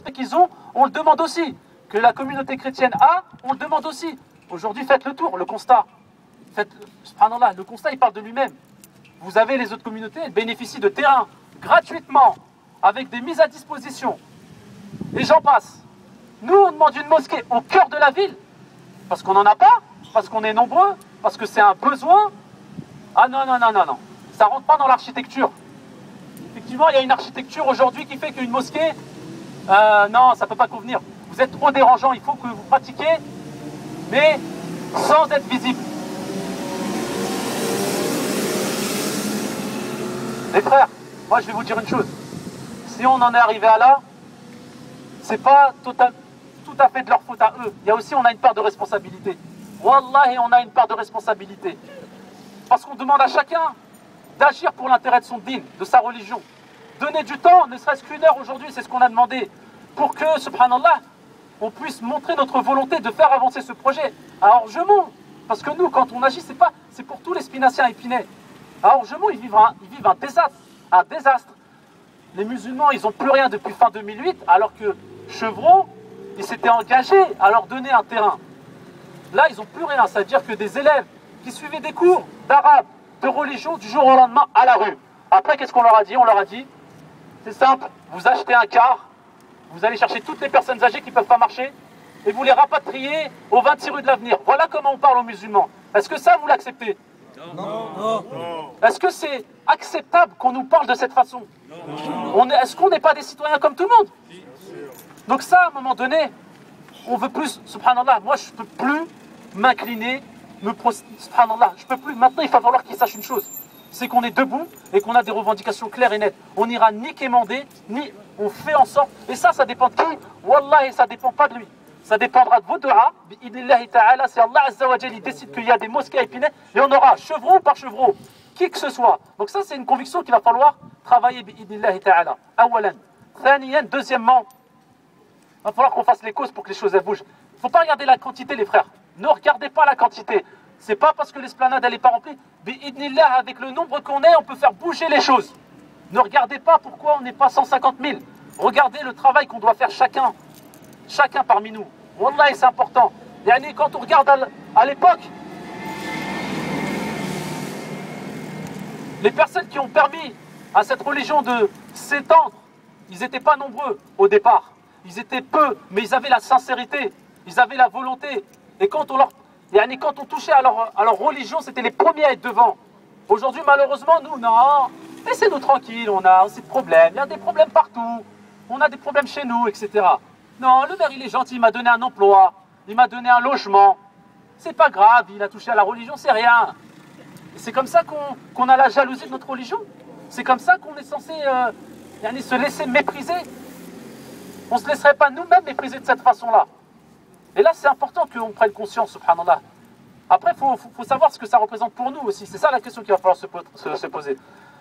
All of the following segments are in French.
respect qu'ils ont, on le demande aussi. Que la communauté chrétienne a, on le demande aussi. Aujourd'hui, faites le tour, le constat. Subhanallah, le constat, il parle de lui-même. Vous avez les autres communautés, elles bénéficient de terrains gratuitement, avec des mises à disposition. Et j'en passe. Nous, on demande une mosquée au cœur de la ville, parce qu'on n'en a pas, parce qu'on est nombreux, parce que c'est un besoin. Ah non, non, non, non, non. Ça ne rentre pas dans l'architecture. Effectivement, il y a une architecture aujourd'hui qui fait qu'une mosquée, non, ça ne peut pas convenir. Vous êtes trop dérangeant, il faut que vous pratiquiez, mais sans être visible. Les frères, moi je vais vous dire une chose. Si on en est arrivé à là, c'est pas tout à fait de leur faute à eux. Il y a aussi, on a une part de responsabilité. Wallahi, on a une part de responsabilité. Parce qu'on demande à chacun d'agir pour l'intérêt de son din, de sa religion. Donner du temps, ne serait-ce qu'une heure aujourd'hui, c'est ce qu'on a demandé. Pour que, subhanallah, on puisse montrer notre volonté de faire avancer ce projet. À Orgemont, parce que nous, quand on agit, c'est pour tous les spinaciens épinais. À Orgemont, ils vivent un désastre. Un désastre. Les musulmans, ils n'ont plus rien depuis fin 2008, alors que Chevreau, il s'était engagé à leur donner un terrain. Là, ils n'ont plus rien. C'est-à-dire que des élèves qui suivaient des cours d'arabe, de religion, du jour au lendemain, à la rue. Après, qu'est-ce qu'on leur a dit? On leur a dit, c'est simple, vous achetez un car, vous allez chercher toutes les personnes âgées qui ne peuvent pas marcher, et vous les rapatriez aux 26 rues de l'Avenir. Voilà comment on parle aux musulmans. Est-ce que ça, vous l'acceptez? Non. Non. Est-ce que c'est acceptable qu'on nous parle de cette façon? Est-ce qu'on n'est pas des citoyens comme tout le monde? Donc ça, à un moment donné, on veut plus, subhanallah, moi je ne peux plus m'incliner, subhanallah, je peux plus. Maintenant, il va falloir qu'ils sachent une chose, c'est qu'on est debout et qu'on a des revendications claires et nettes. On n'ira ni quémander, ni on fait en sorte, et ça dépend de qui? Wallah, et ça ne dépend pas de lui. Ça dépendra de vos doigts. C'est Allah Azza wa Jalla, il décide qu'il y a des mosquées à Épinay, et on aura chevreau par chevreau, qui que ce soit. Donc ça, c'est une conviction qu'il va falloir travailler. Awalan. Thaniyan, deuxièmement, il va falloir qu'on fasse les causes pour que les choses elles bougent. Il ne faut pas regarder la quantité, les frères. Ne regardez pas la quantité. C'est pas parce que l'esplanade elle n'est pas remplie. Bi'idnillah, avec le nombre qu'on est, on peut faire bouger les choses. Ne regardez pas pourquoi on n'est pas 150 000. Regardez le travail qu'on doit faire chacun parmi nous. Wallah, c'est important. Et quand on regarde à l'époque, les personnes qui ont permis à cette religion de s'étendre, ils n'étaient pas nombreux au départ. Ils étaient peu, mais ils avaient la sincérité, ils avaient la volonté. Et quand on touchait à leur religion, c'était les premiers à être devant. Aujourd'hui, malheureusement, nous, non. Laissez-nous tranquilles, on a aussi de problèmes. Il y a des problèmes partout. On a des problèmes chez nous, etc. Non, le maire, il est gentil, il m'a donné un emploi. Il m'a donné un logement. C'est pas grave, il a touché à la religion, c'est rien. C'est comme ça qu'on a la jalousie de notre religion. C'est comme ça qu'on est censé se laisser mépriser. On ne se laisserait pas nous-mêmes mépriser de cette façon-là. Et là, c'est important qu'on prenne conscience, subhanallah. Après, il faut savoir ce que ça représente pour nous aussi. C'est ça la question qu'il va falloir se poser.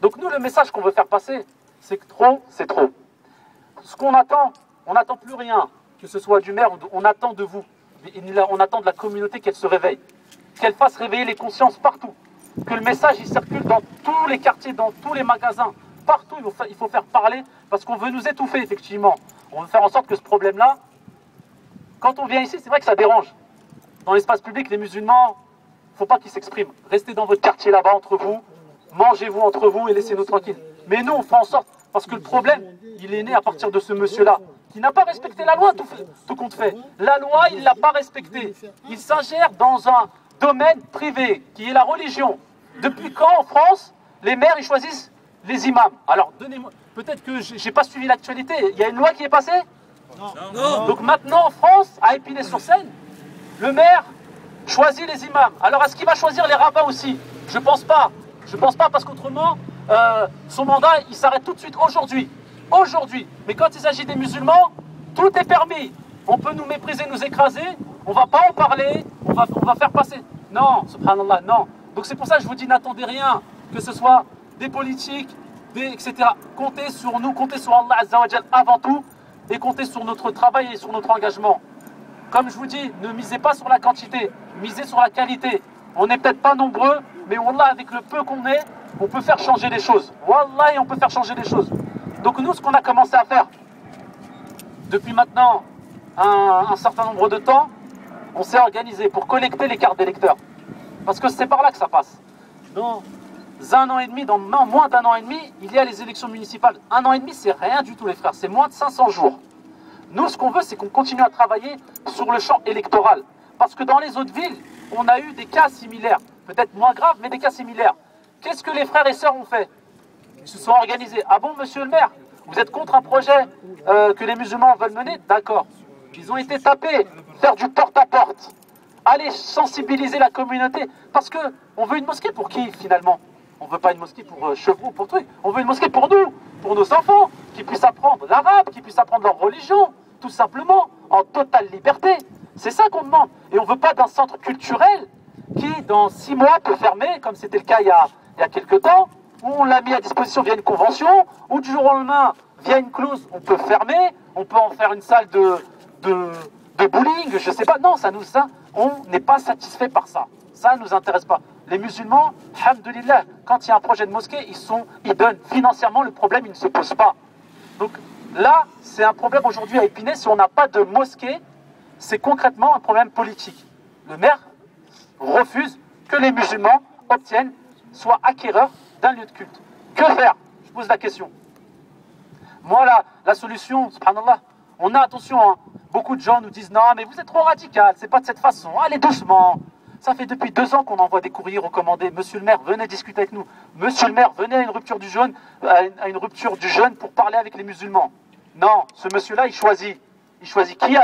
Donc nous, le message qu'on veut faire passer, c'est que trop, c'est trop. Ce qu'on attend, on n'attend plus rien, que ce soit du maire, on attend de vous. On attend de la communauté qu'elle se réveille. Qu'elle fasse réveiller les consciences partout. Que le message il circule dans tous les quartiers, dans tous les magasins. Partout, il faut faire parler, parce qu'on veut nous étouffer, effectivement. On veut faire en sorte que ce problème-là, quand on vient ici, c'est vrai que ça dérange. Dans l'espace public, les musulmans, il ne faut pas qu'ils s'expriment. Restez dans votre quartier là-bas, entre vous. Mangez-vous entre vous et laissez-nous tranquilles. Mais nous, on fait en sorte, parce que le problème, il est né à partir de ce monsieur-là, qui n'a pas respecté la loi, tout compte fait. La loi, il ne l'a pas respectée. Il s'ingère dans un domaine privé, qui est la religion. Depuis quand, en France, les maires, ils choisissent les imams? Alors, donnez-moi, peut-être que je n'ai pas suivi l'actualité. Il y a une loi qui est passée? Non. Donc maintenant, en France, à Épinay-sur-Seine, le maire choisit les imams. Alors, est-ce qu'il va choisir les rabbins aussi? Je pense pas. Je pense pas, parce qu'autrement, son mandat, il s'arrête tout de suite aujourd'hui. Aujourd'hui. Mais quand il s'agit des musulmans, tout est permis. On peut nous mépriser, nous écraser, on va pas en parler, on va faire passer. Non, subhanallah, non. Donc c'est pour ça que je vous dis, n'attendez rien, que ce soit des politiques, etc. Comptez sur nous, comptez sur Allah Azza wa Jal avant tout, et comptez sur notre travail et sur notre engagement. Comme je vous dis, ne misez pas sur la quantité, misez sur la qualité. On n'est peut-être pas nombreux, mais Wallah, avec le peu qu'on est, on peut faire changer les choses. Wallah, on peut faire changer les choses. Donc nous, ce qu'on a commencé à faire, depuis maintenant un certain nombre de temps, on s'est organisé pour collecter les cartes d'électeurs. Parce que c'est par là que ça passe. Dans un an et demi, dans moins d'un an et demi, il y a les élections municipales. Un an et demi, c'est rien du tout, les frères. C'est moins de 500 jours. Nous, ce qu'on veut, c'est qu'on continue à travailler sur le champ électoral. Parce que dans les autres villes, on a eu des cas similaires. Peut-être moins graves, mais des cas similaires. Qu'est-ce que les frères et sœurs ont fait? Ils se sont organisés. Ah bon, monsieur le maire, vous êtes contre un projet que les musulmans veulent mener? D'accord. Ils ont été tapés, faire du porte-à-porte. Aller sensibiliser la communauté. Parce qu'on veut une mosquée pour qui, finalement? On ne veut pas une mosquée pour chevaux, pour trucs. On veut une mosquée pour nous, pour nos enfants, qui puissent apprendre l'arabe, qui puissent apprendre leur religion, tout simplement, en totale liberté. C'est ça qu'on demande. Et on ne veut pas d'un centre culturel qui, dans 6 mois, peut fermer, comme c'était le cas il y a quelques temps, où on l'a mis à disposition via une convention, où du jour au lendemain, via une clause, on peut fermer, on peut en faire une salle de bowling, je ne sais pas. Non, on n'est pas satisfait par ça. Ça ne nous intéresse pas. Les musulmans, alhamdoulilah, quand il y a un projet de mosquée, ils donnent financièrement, le problème, il ne se pose pas. Donc là, c'est un problème aujourd'hui à Épinay. Si on n'a pas de mosquée, c'est concrètement un problème politique. Le maire refuse que les musulmans soient acquéreurs d'un lieu de culte. Que faire? Je pose la question. Moi, la solution, subhanallah, on a, attention, hein, beaucoup de gens nous disent non, mais vous êtes trop radical, c'est pas de cette façon, allez doucement. Ça fait depuis 2 ans qu'on envoie des courriers recommandés. Monsieur le maire, venez discuter avec nous. Monsieur le maire, venez à une rupture du jeûne, pour parler avec les musulmans. Non, ce monsieur-là, il choisit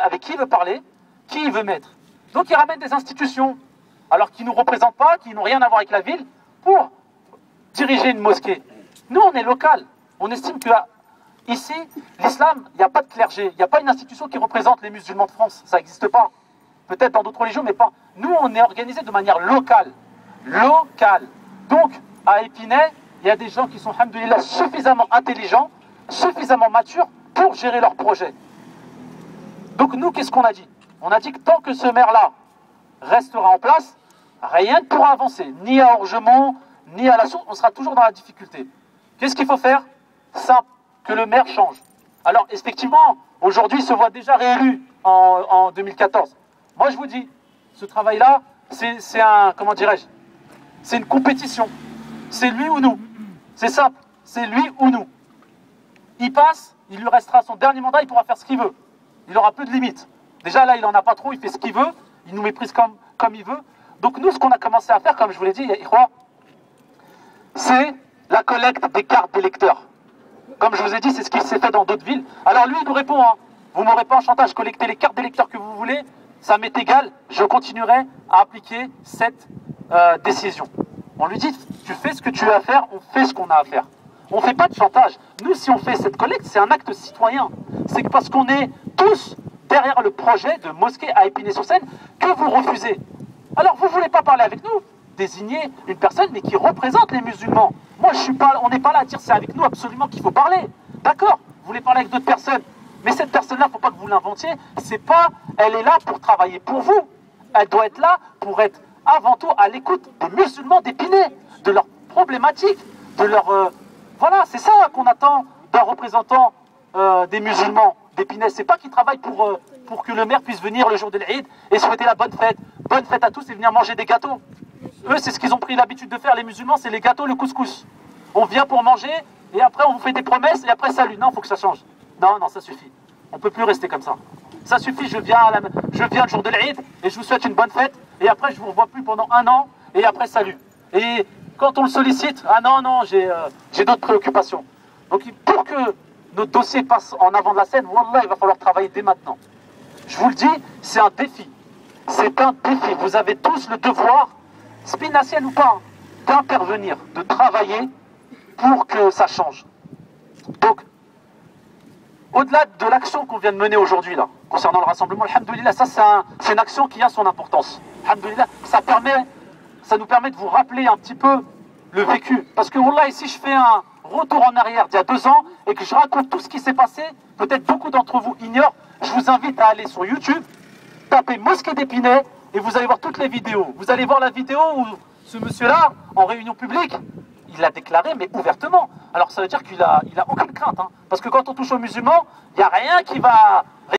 avec qui il veut parler, qui il veut mettre. Donc il ramène des institutions, alors qu'ils ne nous représentent pas, qui n'ont rien à voir avec la ville, pour diriger une mosquée. Nous, on est local. On estime que ici, l'islam, il n'y a pas de clergé, il n'y a pas une institution qui représente les musulmans de France. Ça n'existe pas. Peut-être dans d'autres religions, mais pas. Nous, on est organisé de manière locale. Locale. Donc, à Épinay, il y a des gens qui sont, alhamdoulilah, suffisamment intelligents, suffisamment matures pour gérer leur projet. Donc, nous, qu'est-ce qu'on a dit? On a dit que tant que ce maire-là restera en place, rien ne pourra avancer. Ni à Orgemont, ni à la source, on sera toujours dans la difficulté. Qu'est-ce qu'il faut faire? Simple, que le maire change. Alors, effectivement, aujourd'hui, il se voit déjà réélu en 2014. Moi, je vous dis, ce travail-là, c'est comment dirais-je, c'est une compétition. C'est lui ou nous. C'est simple, c'est lui ou nous. Il passe, il lui restera son dernier mandat, il pourra faire ce qu'il veut. Il n'aura plus de limites. Déjà là, il n'en a pas trop, il fait ce qu'il veut, il nous méprise comme il veut. Donc nous, ce qu'on a commencé à faire, comme je vous l'ai dit, c'est la collecte des cartes d'électeurs. Comme je vous ai dit, c'est ce qui s'est fait dans d'autres villes. Alors lui, il nous répond, hein, vous m'aurez pas en chantage, collectez les cartes d'électeurs que vous voulez, ça m'est égal, je continuerai à appliquer cette décision. On lui dit, tu fais ce que tu as à faire, on fait ce qu'on a à faire. On ne fait pas de chantage. Nous, si on fait cette collecte, c'est un acte citoyen. C'est parce qu'on est tous derrière le projet de mosquée à Épinay-sur-Seine que vous refusez. Alors, vous ne voulez pas parler avec nous? Désignez une personne, mais qui représente les musulmans. Moi, on n'est pas là à dire c'est avec nous absolument qu'il faut parler. D'accord, vous voulez parler avec d'autres personnes. Mais cette personne-là, il ne faut pas que vous l'inventiez. Elle est là pour travailler pour vous. Elle doit être là pour être avant tout à l'écoute des musulmans d'Épinay, de leurs problématiques, de leurs... Voilà, c'est ça qu'on attend d'un représentant des musulmans d'Épinay. C'est pas qu'ils travaillent pour que le maire puisse venir le jour de l'Eid et souhaiter la bonne fête. Bonne fête à tous et venir manger des gâteaux. Eux, c'est ce qu'ils ont pris l'habitude de faire, les musulmans, c'est les gâteaux, le couscous. On vient pour manger et après on vous fait des promesses et après salut. Non, il faut que ça change. Non, ça suffit. On ne peut plus rester comme ça. Ça suffit, je viens le jour de l'Eid et je vous souhaite une bonne fête et après je ne vous revois plus pendant 1 an et après salut. Et quand on le sollicite, ah non, j'ai d'autres préoccupations. Donc pour que notre dossier passe en avant de la scène, wallah, il va falloir travailler dès maintenant. Je vous le dis, c'est un défi. C'est un défi. Vous avez tous le devoir, spinacienne ou pas, d'intervenir, de travailler pour que ça change. Donc, au-delà de l'action qu'on vient de mener aujourd'hui, là, concernant le rassemblement, alhamdoulilah, ça c'est une action qui a son importance. Alhamdoulilah, ça nous permet de vous rappeler un petit peu le vécu. Parce que wallah, ici je fais un retour en arrière d'il y a 2 ans et que je raconte tout ce qui s'est passé, peut-être beaucoup d'entre vous ignorent, je vous invite à aller sur YouTube, taper Mosquée d'Épinay et vous allez voir toutes les vidéos. Vous allez voir la vidéo où ce monsieur-là, en réunion publique, il l'a déclaré, mais ouvertement. Alors ça veut dire qu'il a aucune crainte. Hein. Parce que quand on touche aux musulmans, il n'y a rien qui va